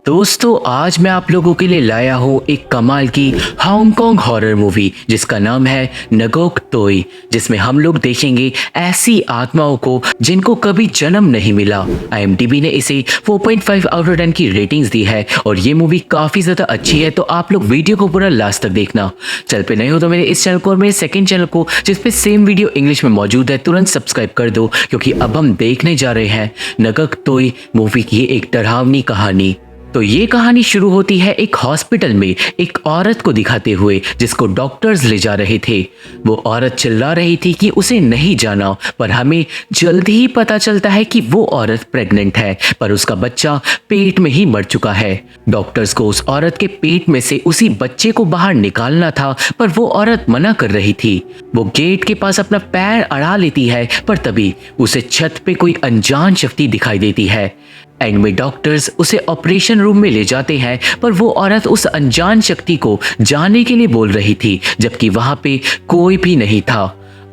दोस्तों आज मैं आप लोगों के लिए लाया हूँ एक कमाल की हांगकांग हॉरर मूवी जिसका नाम है नगोक तोई, जिसमें हम लोग देखेंगे ऐसी आत्माओं को जिनको कभी जन्म नहीं मिला। IMDb ने इसे 4.5 आउट ऑफ 10 की रेटिंग्स दी है और ये मूवी काफ़ी ज़्यादा अच्छी है, तो आप लोग वीडियो को पूरा लास्ट तक देखना। चल पे नहीं हो तो मेरे इस चैनल को और मेरे सेकेंड चैनल को जिसपे सेम वीडियो इंग्लिश में मौजूद है तुरंत सब्सक्राइब कर दो, क्योंकि अब हम देखने जा रहे हैं नगोक तोई मूवी की एक डरावनी कहानी। तो ये कहानी शुरू होती है एक हॉस्पिटल में एक औरत को दिखाते हुए जिसको डॉक्टर्स ले जा रहे थे। वो औरत चिल्ला रही थी कि उसे नहीं जाना, पर हमें जल्दी ही पता चलता है कि वो औरत प्रेग्नेंट है, पर उसका बच्चा पेट में ही मर चुका है। डॉक्टर्स को उस औरत के पेट में से उसी बच्चे को बाहर निकालना था, पर वो औरत मना कर रही थी। वो गेट के पास अपना पैर अड़ा लेती है, पर तभी उसे छत पे कोई अनजान शक्ति दिखाई देती है। एंड में डॉक्टर्स उसे ऑपरेशन रूम में ले जाते हैं, पर वो औरत उस अनजान शक्ति को जाने के लिए बोल रही थी, जबकि वहां पे कोई भी नहीं था।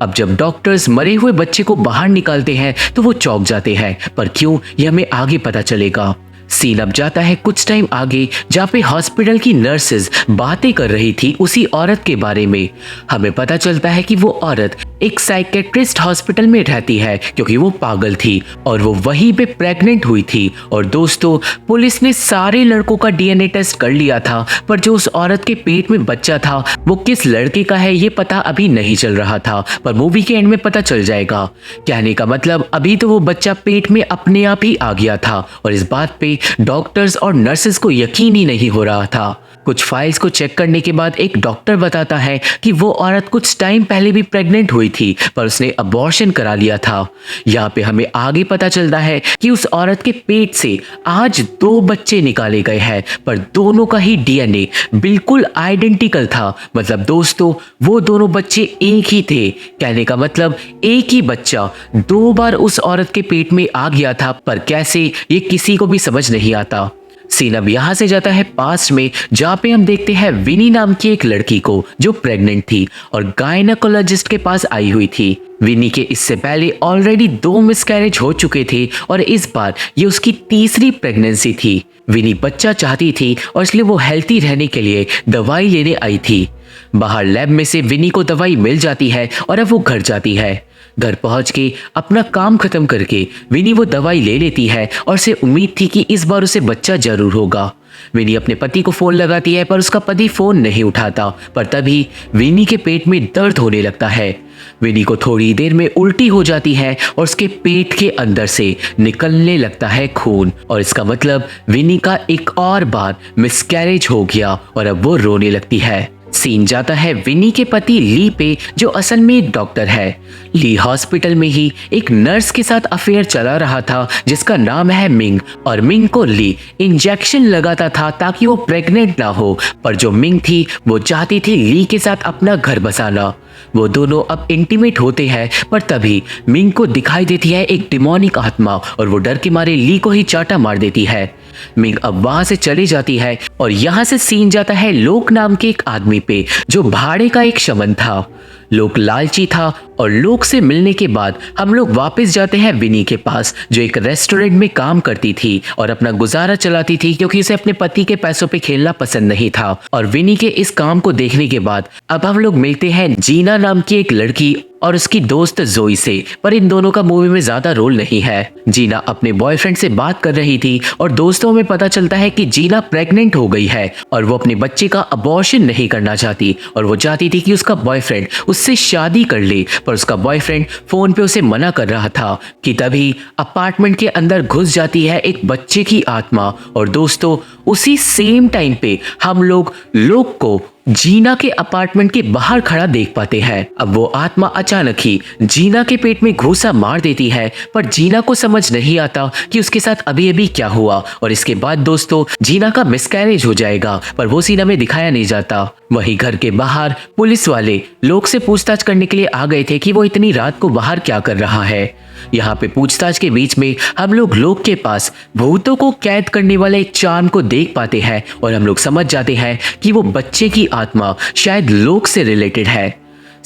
अब जब डॉक्टर्स मरे हुए बच्चे को बाहर निकालते हैं तो वो चौंक जाते हैं, पर क्यों ये हमें आगे पता चलेगा। सीन अब जाता है कुछ टाइम आगे, जहाँ पे हॉस्पिटल की नर्सेज बातें कर रही थी उसी औरत के बारे में। हमें पता चलता है कि वो औरत एक साइकेट्रिस्ट हॉस्पिटल में रहती है, क्योंकि वो पागल थी और वो वहीं पे प्रेग्नेंट हुई थी। और दोस्तों, पुलिस ने सारे लड़कों का DNA टेस्ट कर लिया था, पर जो उस औरत के पेट में बच्चा था वो किस लड़के का है ये पता अभी नहीं चल रहा था, पर मूवी के एंड में पता चल जाएगा। कहने का मतलब अभी तो वो बच्चा पेट में अपने आप ही आ गया था और इस बात पे डॉक्टर्स और नर्सेस को यकीन ही नहीं हो रहा था। कुछ फाइल्स को चेक करने के बाद एक डॉक्टर बताता है कि वो औरत कुछ टाइम पहले भी प्रेग्नेंट हुई थी, पर उसने अबॉर्शन करा लिया था। यहाँ पे हमें आगे पता चलता है कि उस औरत के पेट से आज 2 बच्चे निकाले गए हैं, पर दोनों का ही DNA बिल्कुल आइडेंटिकल था। मतलब दोस्तों, वो दोनों बच्चे एक ही थे। कहने का मतलब एक ही बच्चा 2 बार उस औरत के पेट में आ गया था, पर कैसे ये किसी को भी समझ नहीं आता। सीन अब यहाँ से जाता है पास्ट में, जहाँ पे हम देखते हैं विनी नाम की एक लड़की को जो प्रेग्नेंट थी और गायनेकोलॉजिस्ट के पास आई हुई थी। विनी के इससे पहले ऑलरेडी 2 मिसकैरेज हो चुके थे और इस बार ये उसकी तीसरी प्रेगनेंसी थी। विनी बच्चा चाहती थी और इसलिए वो हेल्थी रहने के लिए दवाई लेने आई थी। बाहर लैब में से विनी को दवाई मिल जाती है और अब वो घर जाती है। घर पहुंच के अपना काम खत्म करके विनी वो दवाई ले लेती है और उसे उम्मीद थी कि इस बार उसे बच्चा जरूर होगा। विनी अपने पति को फोन लगाती है, पर उसका पति फोन नहीं उठाता। पर तभी विनी के पेट में दर्द होने लगता है। विनी को थोड़ी देर में उल्टी हो जाती है और उसके पेट के अंदर से निकलने लगता है खून, और इसका मतलब विनी का एक और बार मिसकैरेज हो गया और अब वो रोने लगती है। सीन जाता है विनी के पति ली पे, जो असल में एक डॉक्टर है। ली हॉस्पिटल में ही एक नर्स के साथ अफेयर चला रहा था जिसका नाम है मिंग, और मिंग को ली इंजेक्शन लगाता था ताकि वो प्रेग्नेंट ना हो। पर जो मिंग थी वो चाहती थी ली के साथ अपना घर बसाना। वो दोनों अब इंटीमेट होते हैं, पर तभी मिंग को दिखाई देती है एक डिमोनिक आत्मा और वो डर के मारे ली को ही चाटा मार देती है। मिंग अब वहां से चली जाती है और यहाँ से सीन जाता है लोक नाम के एक आदमी पे, जो भाड़े का एक शमन था। लोक लालची था और लोक से मिलने के बाद हम लोग वापस जाते हैं विनी के पास, जो एक रेस्टोरेंट में काम करती थी और अपना गुजारा चलाती थी, क्योंकि उसे अपने पति के पैसों पे खेलना पसंद नहीं था। और विनी के इस काम को देखने के बाद अब हम लोग मिलते हैं जीना नाम की एक लड़की और उसकी दोस्त जोई से, पर इन दोनों का मूवी में ज्यादा रोल नहीं है। जीना अपने बॉयफ्रेंड से बात कर रही थी और दोस्तों में पता चलता है कि जीना प्रेग्नेंट हो गई है और वो अपने बच्चे का अबॉर्शन नहीं करना चाहती और वो चाहती थी कि उसका बॉयफ्रेंड उससे शादी कर ले, पर उसका बॉयफ्रेंड फोन पे उसे मना कर रहा था कि तभी अपार्टमेंट के अंदर घुस जाती है एक बच्चे की आत्मा। और दोस्तों, उसी सेम टाइम पे हम लोग को जीना के अपार्टमेंट के बाहर खड़ा देख पाते हैं। अब वो आत्मा अचानक ही जीना के पेट में घूसा मार देती है, पर जीना को समझ नहीं आता कि उसके साथ अभी अभी क्या हुआ। और इसके बाद दोस्तों, जीना का मिसकैरेज हो जाएगा, पर वो सीन हमें दिखाया नहीं जाता। वहीं घर के बाहर पुलिस वाले लोग से पूछताछ करने के लिए आ गए थे कि वो इतनी रात को बाहर क्या कर रहा है। यहाँ पे पूछताछ के बीच में हम लोग के पास भूतों को कैद करने वाले एक चार्म को देख पाते हैं और हम लोग समझ जाते हैं कि वो बच्चे की आत्मा शायद लोक से रिलेटेड है।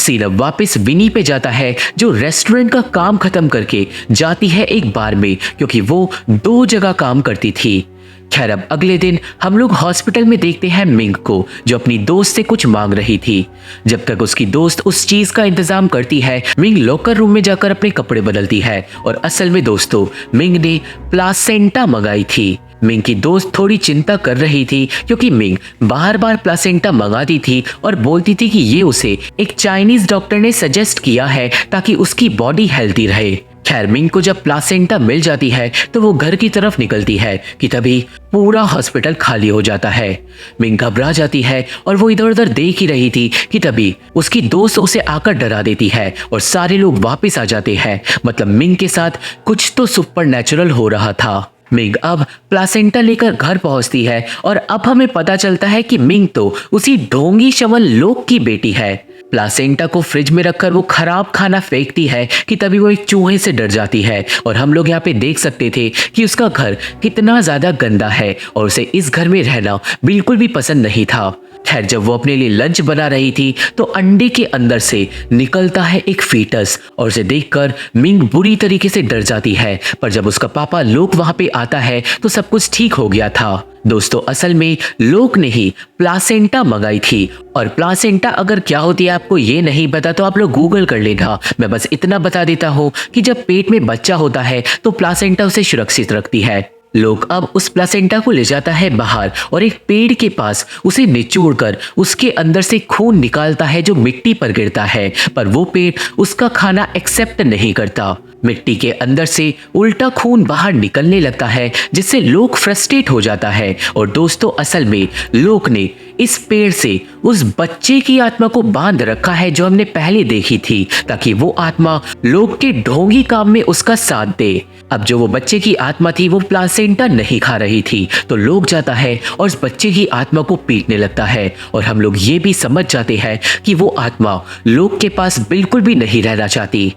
सीन अब वापस विनी पे जाता है जो रेस्टोरेंट का काम खत्म करके जाती है एक बार में, क्योंकि वो 2 जगह काम करती थी। खैर अब अगले दिन हम लोग हॉस्पिटल में देखते हैं मिंग को, जो अपनी दोस्त से कुछ मांग रही थी। जब तक उसकी दोस्त उस चीज का इंतजाम करती है, मिंग लॉकर रूम में जाकर अपने कपड़े बदलती है। और असल में दोस्तों, मिंग ने प्लासेंटा मंगाई थी। मिंग की दोस्त थोड़ी चिंता कर रही थी, क्योंकि मिंग बार बार प्लासेंटा मंगाती थी और बोलती थी कि ये उसे एक चाइनीज डॉक्टर ने सजेस्ट किया है ताकि उसकी बॉडी हेल्दी रहे। खैर मिंग को जब प्लासेंटा मिल जाती है तो वो घर की तरफ निकलती है कि तभी पूरा हॉस्पिटल खाली हो जाता है। मिंग घबरा जाती है और वो इधर उधर देख ही रही थी कि तभी उसकी दोस्त उसे आकर डरा देती है और सारे लोग वापस आ जाते हैं। मतलब मिंग के साथ कुछ तो सुपरनैचुरल हो रहा था। मिंग अब प्लासेंटा लेकर घर पहुंचती है और अब हमें पता चलता है कि मिंग तो उसी ढोंगी शवन लोक की बेटी है। प्लासेंटा को फ्रिज में रखकर वो खराब खाना फेंकती है कि तभी वो एक चूहे से डर जाती है और हम लोग यहाँ पे देख सकते थे कि उसका घर कितना ज्यादा गंदा है और उसे इस घर में रहना बिल्कुल भी पसंद नहीं था। खैर जब वो अपने लिए लंच बना रही थी तो अंडे के अंदर से निकलता है एक फीटस और उसे देखकर मिंग बुरी तरीके से डर जाती है। पर जब उसका पापा लोक वहां पे आता है तो सब कुछ ठीक हो गया था। दोस्तों असल में लोक ने ही प्लासेंटा मंगाई थी और प्लासेंटा अगर क्या होती है आपको ये नहीं पता तो आप लोग गूगल कर लेना। मैं बस इतना बता देता हूँ कि जब पेट में बच्चा होता है तो प्लासेंटा उसे सुरक्षित रखती है। लोक अब उस प्लासेंटा को ले जाता है बाहर और एक पेड़ के पास उसे निचोड़कर उसके अंदर से खून निकालता है जो मिट्टी पर गिरता है। पर वो पेड़ उसका खाना एक्सेप्ट नहीं करता। मिट्टी के अंदर से उल्टा खून बाहर निकलने लगता है जिससे लोक फ्रस्ट्रेट हो जाता है। और दोस्तों असल में लोक ने इस पेड़ से उस बच्चे की आत्मा को बांध रखा है जो हमने पहले देखी थी, ताकि वो आत्मा लोक के ढोंगी काम में उसका साथ दे। अब जो वो बच्चे की आत्मा थी वो प्लासेंटा नहीं खा रही थी, तो लोक जाता है और उस बच्चे की आत्मा को पीटने लगता है और हम लोग ये भी समझ जाते हैं कि वो आत्मा लोक के पास बिल्कुल भी नहीं रहना चाहती।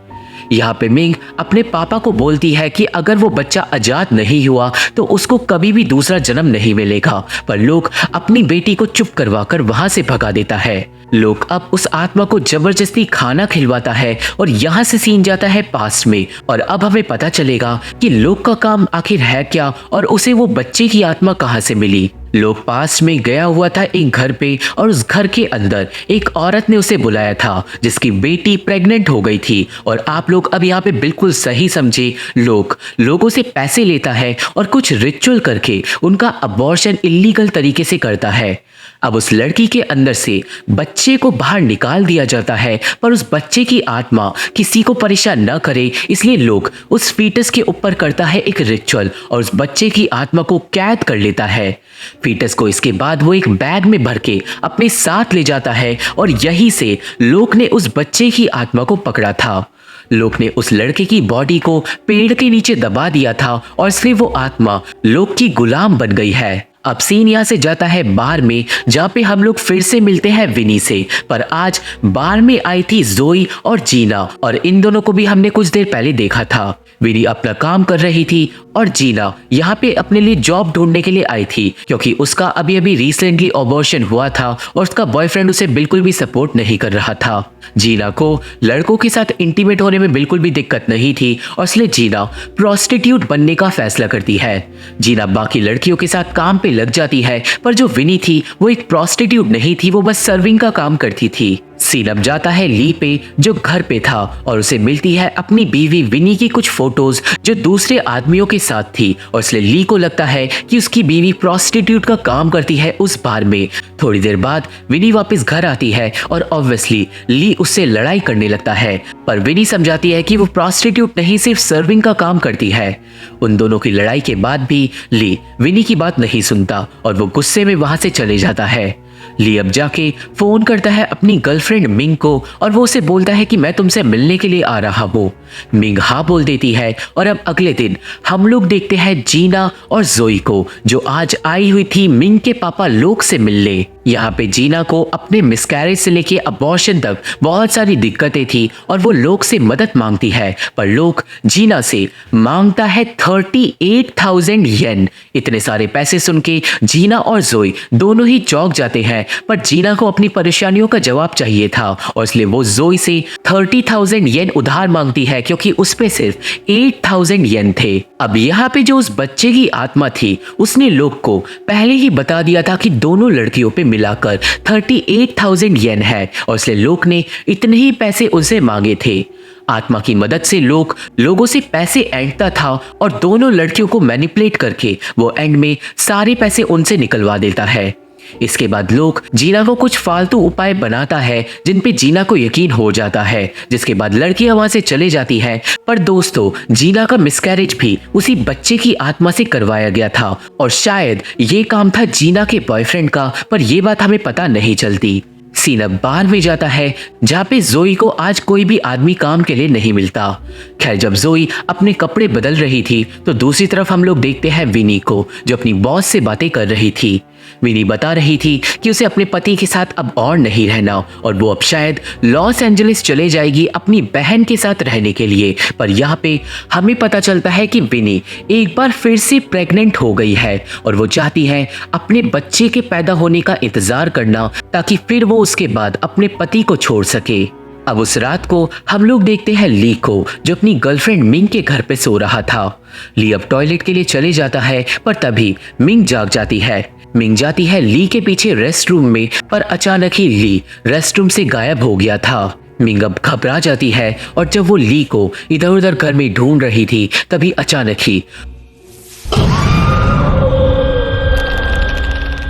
यहाँ पे मिंग अपने पापा को बोलती है कि अगर वो बच्चा आजाद नहीं हुआ तो उसको कभी भी दूसरा जन्म नहीं मिलेगा। पर लोक अपनी बेटी को चुप करवाकर वहां से भगा देता है। लोक अब उस आत्मा को जबरदस्ती खाना खिलवाता है और यहाँ से सीन जाता है पास्ट में और अब हमें पता चलेगा कि लोक का काम आखिर है क्या और उसे वो बच्चे की आत्मा कहाँ से मिली। लोक पास्ट में गया हुआ था एक घर पे और उस घर के अंदर एक औरत ने उसे बुलाया था जिसकी बेटी प्रेग्नेंट हो गई थी। और आप लोग अब यहाँ पे बिल्कुल सही समझे, लोक लोगों से पैसे लेता है और कुछ रिचुअल करके उनका अबॉर्शन इलीगल तरीके से करता है। अब उस लड़की के अंदर से बच्चे को बाहर निकाल दिया जाता है, पर उस बच्चे की आत्मा किसी को परेशान न करे इसलिए लोग उस फीटस के ऊपर करता है एक रिचुअल और उस बच्चे की आत्मा को कैद कर लेता है। फीटस को इसके बाद वो एक बैग में भर के अपने साथ ले जाता है और यहीं से लोक ने उस बच्चे की आत्मा को पकड़ा था। लोक ने उस लड़के की बॉडी को पेड़ के नीचे दबा दिया था और इसलिए वो आत्मा लोक की गुलाम बन गई है। अब सीन यहाँ से जाता है बार में, जहाँ पे हम लोग फिर से मिलते हैं विनी से। पर आज बार में आई थी जोई और जीना और इन दोनों को भी हमने कुछ देर पहले देखा था। विनी अपना काम कर रही थी और जीना यहाँ पे अपने लिए जॉब ढूंढने के लिए आई थी, क्योंकि उसका अभी अभी रिसेंटली अबॉर्शन हुआ था और उसका बॉयफ्रेंड उसे बिल्कुल भी सपोर्ट नहीं कर रहा था। जीना को लड़कों के साथ इंटीमेट होने में बिल्कुल भी दिक्कत नहीं थी और इसलिए जीना प्रोस्टिट्यूट बनने का फैसला करती है। जीना बाकी लड़कियों के साथ काम पे लग जाती है, पर जो विनी थी वो एक प्रोस्टिट्यूट नहीं थी, वो बस सर्विंग का काम करती थी। सीन अब जाता है ली पे जो घर पे था और उसे मिलती है अपनी बीवी विनी की कुछ फोटोज जो दूसरे आदमियों के साथ थी और इसलिए ली को लगता है कि उसकी बीवी प्रोस्टिट्यूट का काम करती है उस बार में। थोड़ी देर बाद विनी वापस घर आती है और ऑब्वियसली ली उससे लड़ाई करने लगता है, पर विनी समझाती है कि वो प्रोस्टिट्यूट नहीं सिर्फ सर्विंग का काम करती है। उन दोनों की लड़ाई के बाद भी ली विनी की बात नहीं सुनता और वो गुस्से में वहां से चले जाता है। ली अब जाके फोन करता है अपनी गर्लफ्रेंड मिंग को और वो उसे बोलता है कि मैं तुमसे मिलने के लिए आ रहा हूँ। मिंग हाँ बोल देती है और अब अगले दिन हम लोग देखते हैं जीना और जोई को जो आज आई हुई थी मिंग के पापा लोक से मिलने। यहाँ पे जीना को अपने मिसकैरेज से लेके अबॉर्शन तक बहुत सारी दिक्कतें थी और वो लोक से मदद मांगती है, पर लोक जीना से मांगता है 38,000 येन। इतने सारे पैसे सुन के जीना और जोई दोनों ही चौंक जाते हैं हैं, पर जीना को अपनी परेशानियों का जवाब चाहिए था और इसलिए वो जोई से 30,000 येन उधार मांगती है क्योंकि उस पे सिर्फ 8,000 येन थे। अब यहाँ पे जो उस बच्चे की आत्मा थी उसने लोग को पहले ही बता दिया था कि दोनों लड़कियों पे मिलाकर 38,000 येन है और इसलिए लोग ने इतने ही पैसे उनसे मांगे थे। आत्मा की मदद से लोगों से पैसे ऐंठता था और दोनों लड़कियों को मैनिपुलेट करके वो एंड में सारे पैसे उनसे निकलवा देता है। इसके बाद लोग जीना को कुछ फालतू उपाय बनाता है जिन पे जीना को यकीन हो जाता है, जिसके बाद लड़कियां वहां से चले जाती हैं। पर दोस्तों, जीना का मिसकैरेज भी उसी बच्चे की आत्मा से करवाया गया था और शायद ये काम था जीना के बॉयफ्रेंड का, पर यह बात हमें पता नहीं चलती। सीन अब बार में जाता है जहाँ पे जोई को आज कोई भी आदमी काम के लिए नहीं मिलता। खैर, जब जोई अपने कपड़े बदल रही थी तो दूसरी तरफ हम लोग देखते हैं विनी को, जो अपनी बॉस से बातें कर रही थी। विनी बता रही थी कि उसे अपने पति के साथ अब और नहीं रहना और वो अब शायद लॉस एंजलिस चले जाएगी अपनी बहन के साथ रहने के लिए। पर यहाँ पे हमें पता चलता है कि विनी एक बार फिर से प्रेग्नेंट हो गई है और वो चाहती है अपने बच्चे के पैदा होने का इंतजार करना ताकि फिर वो उसके बाद अपने पति को छोड़ सके। अब उस रात को हम लोग देखते हैं ली को, जो अपनी गर्लफ्रेंड मिंग के घर पे सो रहा था। ली अब टॉयलेट के लिए चले जाता है पर तभी मिंग जाग जाती है। मिंग जाती है ली के पीछे रेस्ट रूम में, पर अचानक ही ली रेस्ट रूम से गायब हो गया था। मिंग अब घबरा जाती है और जब वो ली को इधर उधर घर में ढूंढ रही थी तभी अचानक ही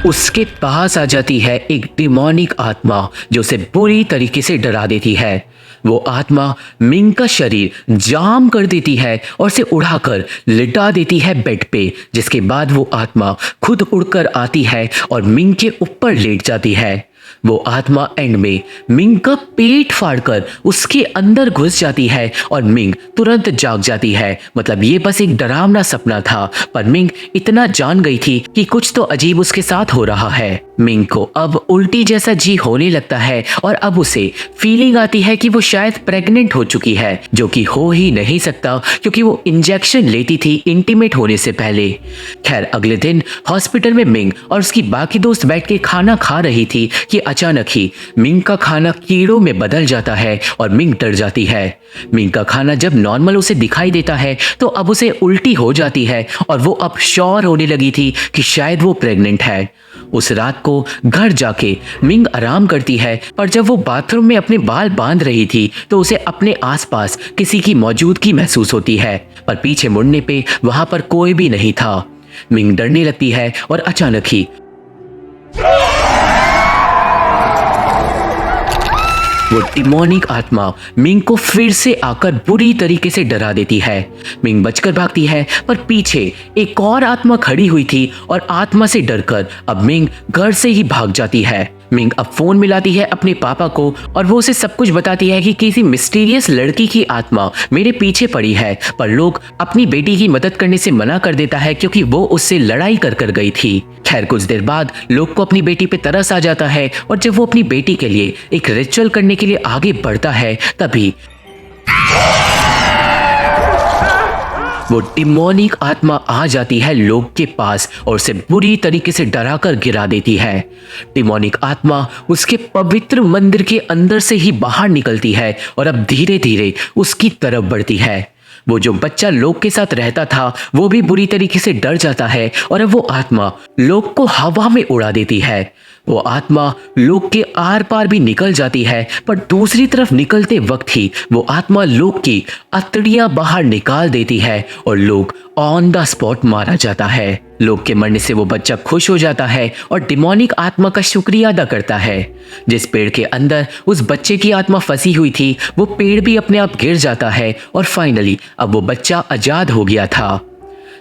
उसके पास आ जाती है एक डिमोनिक आत्मा जो उसे बुरी तरीके से डरा देती है। वो आत्मा मिंग का शरीर जाम कर देती है और उसे उड़ाकर लिटा देती है बेड पे, जिसके बाद वो आत्मा खुद उड़कर आती है और मिंग के ऊपर लेट जाती है। वो आत्मा एंड में मिंग का पेट फाड़कर उसके अंदर घुस जाती है और मिंग तुरंत जाग जाती है। मतलब ये बस एक डरावना सपना था, पर मिंग इतना जान गई थी कि कुछ तो अजीब उसके साथ हो रहा है। मिंग को अब उल्टी जैसा जी होने लगता है और अब उसे फीलिंग आती है कि वो शायद प्रेग्नेंट हो चुकी है, जो कि हो ही नहीं सकता क्योंकि वो इंजेक्शन लेती थी इंटीमेट होने से पहले। खैर, अगले दिन हॉस्पिटल में मिंग और उसकी बाकी दोस्त बैठ के खाना खा रही थी कि अचानक ही मिंग का खाना कीड़ों में बदल जाता है और मिंग डर जाती है। मिंग का खाना जब नॉर्मल उसे दिखाई देता है तो अब उसे उल्टी हो जाती है और वो अब श्योर होने लगी थी कि शायद वो प्रेग्नेंट है। उस रात को घर जाके मिंग आराम करती है, पर जब वो बाथरूम में अपने बाल बांध रही थी तो उसे अपने आसपास किसी की मौजूदगी महसूस होती है, पर पीछे मुड़ने पे वहां पर कोई भी नहीं था। मिंग डरने लगती है और अचानक ही वो डिमोनिक आत्मा मिंग को फिर से आकर बुरी तरीके से डरा देती है। मिंग बचकर भागती है, पर पीछे एक और आत्मा खड़ी हुई थी और आत्मा से डरकर अब मिंग घर से ही भाग जाती है। मिंग अब फोन मिलाती है अपने पापा को और वो उसे सब कुछ बताती है कि किसी मिस्टीरियस लड़की की आत्मा मेरे पीछे पड़ी है, पर लोग अपनी बेटी की मदद करने से मना कर देता है क्योंकि वो उससे लड़ाई कर गई थी। खैर, कुछ देर बाद लोग को अपनी बेटी पे तरस आ जाता है और जब वो अपनी बेटी के लिए एक रिचुअल करने के लिए आगे बढ़ता है तभी वो डिमोनिक आत्मा आ जाती है लोग के पास और उसे बुरी तरीके से डराकर गिरा देती है। डिमोनिक आत्मा उसके पवित्र मंदिर के अंदर से ही बाहर निकलती है और अब धीरे धीरे उसकी तरफ बढ़ती है। वो जो बच्चा लोग के साथ रहता था वो भी बुरी तरीके से डर जाता है और अब वो आत्मा लोग को हवा में उड़ा देती है। वो आत्मा लोग के आर पार भी निकल जाती है, पर दूसरी तरफ निकलते वक्त ही वो आत्मा लोग की अतड़ियां बाहर निकाल देती है और लोग ऑन द स्पॉट मारा जाता है। लोग के मरने से वो बच्चा खुश हो जाता है और डिमोनिक आत्मा का शुक्रिया अदा करता है। जिस पेड़ के अंदर उस बच्चे की आत्मा फंसी हुई थी वो पेड़ भी अपने आप गिर जाता है और फाइनली अब वो बच्चा आजाद हो गया था।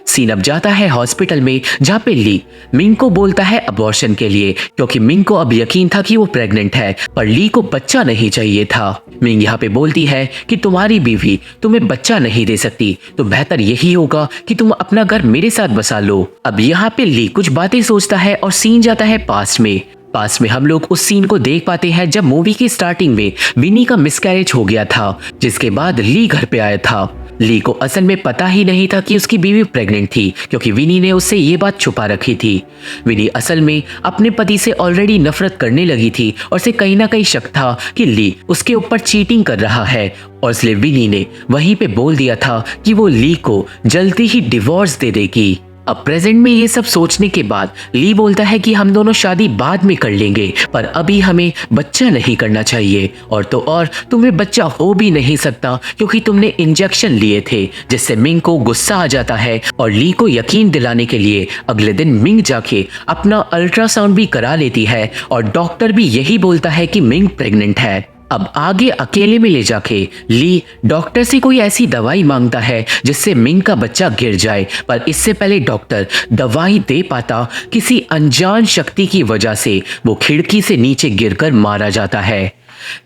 सीन अब जाता है हॉस्पिटल में, जहाँ पे ली मिंग को बोलता है अबॉर्शन के लिए, क्योंकि मिंग को अब यकीन था कि वो प्रेग्नेंट है, पर ली को बच्चा नहीं चाहिए था। मिंग यहाँ पे बोलती है कि तुम्हारी बीवी तुम्हें बच्चा नहीं दे सकती, तो बेहतर यही होगा कि तुम अपना घर मेरे साथ बसा लो। अब यहाँ पे ली कुछ बातें सोचता है और सीन जाता है पास्ट में हम लोग उस सीन को देख पाते हैं जब मूवी की स्टार्टिंग में विनी का मिसकैरेज हो गया था, जिसके बाद ली घर पे आया था। ली को असल में पता ही नहीं था कि उसकी बीवी प्रेग्नेंट थी, क्योंकि विनी ने उससे ये बात छुपा रखी थी। विनी असल में अपने पति से ऑलरेडी नफरत करने लगी थी और उसे कहीं ना कहीं शक था कि ली उसके ऊपर चीटिंग कर रहा है, और इसलिए विनी ने वहीं पे बोल दिया था कि वो ली को जल्दी ही डिवोर्स दे देगी। अब प्रेजेंट में ये सब सोचने के बाद ली बोलता है कि हम दोनों शादी बाद में कर लेंगे, पर अभी हमें बच्चा नहीं करना चाहिए, और तो और तुम्हें बच्चा हो भी नहीं सकता क्योंकि तुमने इंजेक्शन लिए थे। जिससे मिंग को गुस्सा आ जाता है और ली को यकीन दिलाने के लिए अगले दिन मिंग जाके अपना अल्ट्रासाउंड भी करा लेती है, और डॉक्टर भी यही बोलता है कि मिंग प्रेग्नेंट है। अब आगे अकेले में ले जाके ली डॉक्टर से कोई ऐसी दवाई मांगता है जिससे मिंग का बच्चा गिर जाए, पर इससे पहले डॉक्टर दवाई दे पाता किसी अनजान शक्ति की वजह से वो खिड़की से नीचे गिरकर मारा जाता है।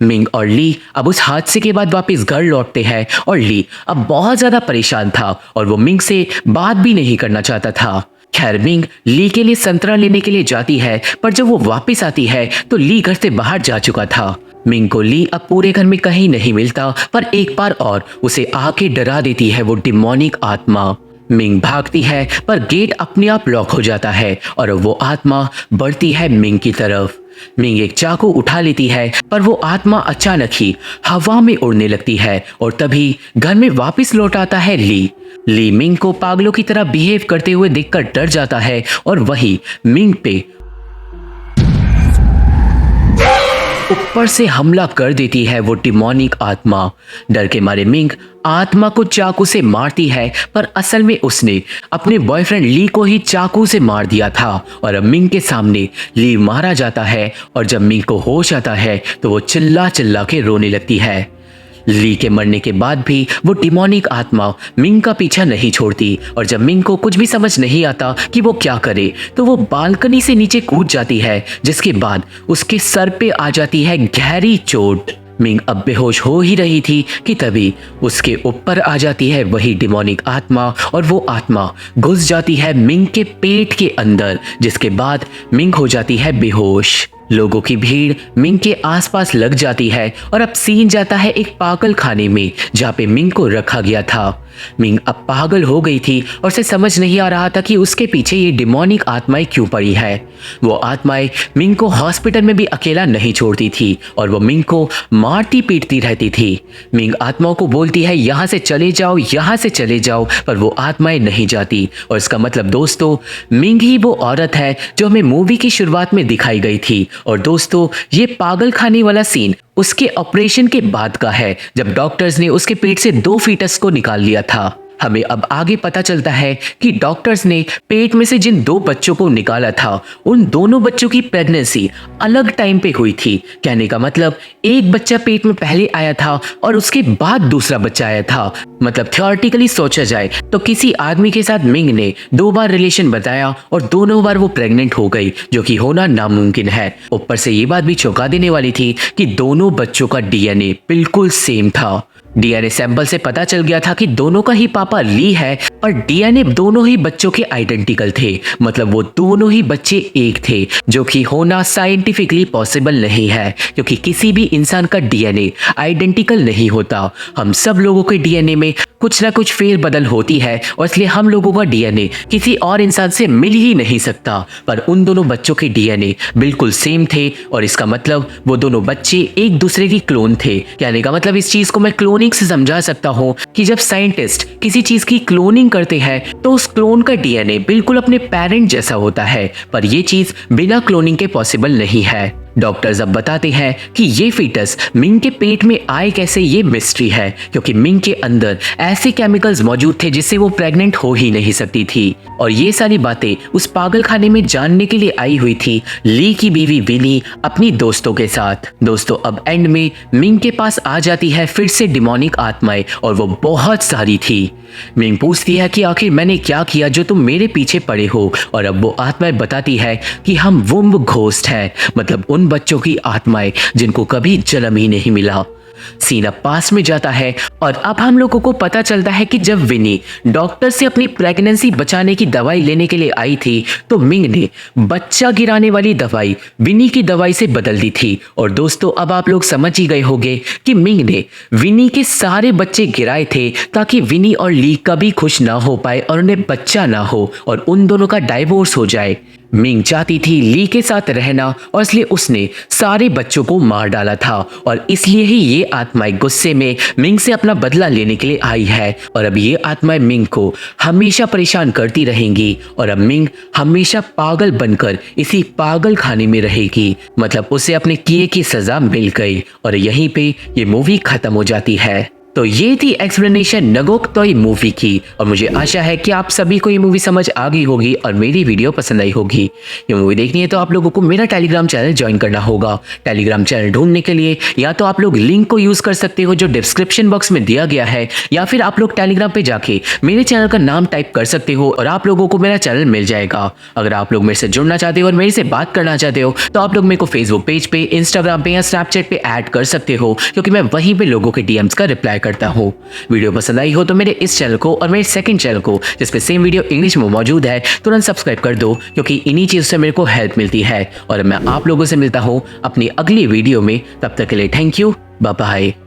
मिंग और ली अब उस हादसे के बाद वापस घर लौटते हैं, और ली अब बहुत ज्यादा परेशान था और वो मिंग से बात भी नहीं करना चाहता था। खैर मिंग ली के लिए संतरा लेने के लिए जाती है, पर जब वो वापस आती है तो ली घर से बाहर जा चुका था। मिंग को ली अब पूरे घर में कहीं नहीं मिलता, पर एक बार और उसे आके डरा देती है वो डिमोनिक आत्मा। मिंग भागती है पर गेट अपने आप लॉक हो जाता है और वो आत्मा बढ़ती है मिंग की तरफ। मिंग एक चाकू उठा लेती है, पर वो आत्मा अचानक ही हवा में उड़ने लगती है और तभी घर में वापस लौट आता है ली। ली मिंग को पागलों की तरह बिहेव करते हुए देखकर डर जाता है और वही मिंग पे ऊपर से हमला कर देती है वो डिमोनिक आत्मा। डर के मारे मिंग आत्मा को चाकू से मारती है, पर असल में उसने अपने बॉयफ्रेंड ली को ही चाकू से मार दिया था, और अब मिंग के सामने ली मारा जाता है, और जब मिंग को होश आता है तो वो चिल्ला चिल्ला के रोने लगती है। ली के मरने के बाद भी वो डिमोनिक आत्मा मिंग का पीछा नहीं छोड़ती, और जब मिंग को कुछ भी समझ नहीं आता कि वो क्या करे तो वो बालकनी से नीचे कूद जाती है, जिसके बाद उसके सर पे आ जाती है गहरी चोट। मिंग अब बेहोश हो ही रही थी कि तभी उसके ऊपर आ जाती है वही डिमोनिक आत्मा, और वो आत्मा घुस जाती है मिंग के पेट के अंदर, जिसके बाद मिंग हो जाती है बेहोश। लोगों की भीड़ मिंग के आसपास लग जाती है और अब सीन जाता है एक पागल खाने में जहाँ पे मिंग को रखा गया था। मिंग अब पागल हो गई थी और उसे समझ नहीं आ रहा था कि उसके पीछे ये डिमोनिक आत्माएं क्यों पड़ी है। वो आत्माएं मिंग को हॉस्पिटल में भी अकेला नहीं छोड़ती थी और वो मिंग को मारती पीटती रहती थी। मिंग आत्माओं को बोलती है यहाँ से चले जाओ, यहाँ से चले जाओ, पर वो आत्माएं नहीं जाती। और इसका मतलब दोस्तों मिंग ही वो औरत है जो हमें मूवी की शुरुआत में दिखाई गई थी। और दोस्तों ये पागल खाने वाला सीन उसके ऑपरेशन के बाद का है, जब डॉक्टर्स ने उसके पेट से 2 फीटस को निकाल लिया था। हमें अब आगे पता चलता है कि डॉक्टर्स ने पेट में से जिन 2 बच्चों को निकाला था उन दोनों बच्चों की प्रेगनेंसी अलग टाइम पे हुई थी। कहने का मतलब एक बच्चा पेट में पहले आया था और उसके बाद दूसरा बच्चा आया था। मतलब थियोरेटिकली सोचा जाए तो किसी आदमी के साथ मिंग ने 2 बार रिलेशन बताया और दोनों बार वो प्रेग्नेंट हो गई, जो कि होना नामुमकिन है। ऊपर से ये बात भी चौंका देने वाली थी कि दोनों बच्चों का डीएनए बिल्कुल सेम था। डीएनए सैंपल से पता चल गया था कि दोनों का ही पापा ली है, पर डीएनए दोनों ही बच्चों के आइडेंटिकल थे। मतलब वो दोनों ही बच्चे एक थे, जो कि होना साइंटिफिकली पॉसिबल नहीं है, क्योंकि किसी भी इंसान का डीएनए आइडेंटिकल नहीं होता। हम सब लोगों के डीएनए में कुछ ना कुछ फेर बदल होती है और इसलिए हम लोगों का डीएनए किसी और इंसान से मिल ही नहीं सकता। पर उन दोनों बच्चों के डीएनए बिल्कुल सेम थे और इसका मतलब वो दोनों बच्चे एक दूसरे की क्लोन थे। कहने का मतलब इस चीज को मैं क्लोनिंग से समझा सकता हूँ कि जब साइंटिस्ट किसी चीज की क्लोनिंग करते हैं तो उस क्लोन का डीएनए बिल्कुल अपने पेरेंट जैसा होता है, पर यह चीज बिना क्लोनिंग के पॉसिबल नहीं है। डॉक्टर्स अब बताते हैं कि ये फीटस मिंग के पेट में आए कैसे, ये मिस्ट्री है, क्योंकि मिंग के अंदर ऐसे केमिकल्स मौजूद थे जिससे वो प्रेग्नेंट हो ही नहीं सकती थी। और ये सारी बातें उस पागल खाने में जानने के लिए आई हुई थी ली की बीवी विनी अपनी दोस्तों के साथ। दोस्तों अब एंड में मिंग के पास आ जाती है फिर से डिमोनिक आत्माएं और वो बहुत सारी थी। मिंग पूछती है कि आखिर मैंने क्या किया जो तुम मेरे पीछे पड़े हो, और अब वो आत्माएं बताती है कि हम वुम्ब घोस्ट हैं, मतलब उन बच्चों की आत्माएं जिनको कभी जन्म ही नहीं मिला। सीन अब पास में जाता है और अब हम लोगों को पता चलता है कि जब विनी डॉक्टर से अपनी प्रेगनेंसी बचाने की दवाई लेने के लिए आई थी तो मिंग ने बच्चा गिराने वाली दवाई विनी की दवाई से बदल दी थी। और दोस्तों अब आप लोग समझ ही गए होंगे कि मिंग ने विनी के सारे बच्चे गिराए थे ताकि विनी और ली कभी खुश ना हो पाए और उन्हें बच्चा ना हो और उन दोनों का डाइवोर्स हो जाए। मिंग चाहती थी ली के साथ रहना और इसलिए उसने सारे बच्चों को मार डाला था और इसलिए ही ये आत्माएं गुस्से में मिंग से अपना बदला लेने के लिए आई है। और अब ये आत्माएं मिंग को हमेशा परेशान करती रहेंगी और अब मिंग हमेशा पागल बनकर इसी पागल खाने में रहेगी। मतलब उसे अपने किए की सजा मिल गई और यहीं पे ये मूवी खत्म हो जाती है। तो ये थी एक्सप्लेनेशन नगोक तोय मूवी की और मुझे आशा है कि आप सभी को ये मूवी समझ आ गई होगी और मेरी वीडियो पसंद आई होगी। ये मूवी देखनी है तो आप लोगों को मेरा टेलीग्राम चैनल ज्वाइन करना होगा। टेलीग्राम चैनल ढूंढने के लिए या तो आप लोग लिंक को यूज कर सकते हो जो डिस्क्रिप्शन बॉक्स में दिया गया है, या फिर आप लोग टेलीग्राम पे जाके मेरे चैनल का नाम टाइप कर सकते हो और आप लोगों को मेरा चैनल मिल जाएगा। अगर आप लोग मेरे से जुड़ना चाहते हो और मेरे से बात करना चाहते हो तो आप लोग मेरे को फेसबुक पेज पे, इंस्टाग्राम पे या स्नैपचैट पे ऐड कर सकते हो क्योंकि मैं वहीं पे लोगों के डीएम्स का रिप्लाई करता हूँ। वीडियो पसंद आई हो तो मेरे इस चैनल को और मेरे सेकंड चैनल को जिसपे सेम वीडियो इंग्लिश में मौजूद है तुरंत सब्सक्राइब कर दो क्योंकि इन्हीं चीजों से मेरे को हेल्प मिलती है। और मैं आप लोगों से मिलता हूँ अपनी अगली वीडियो में, तब तक के लिए थैंक यू, बाय बाय।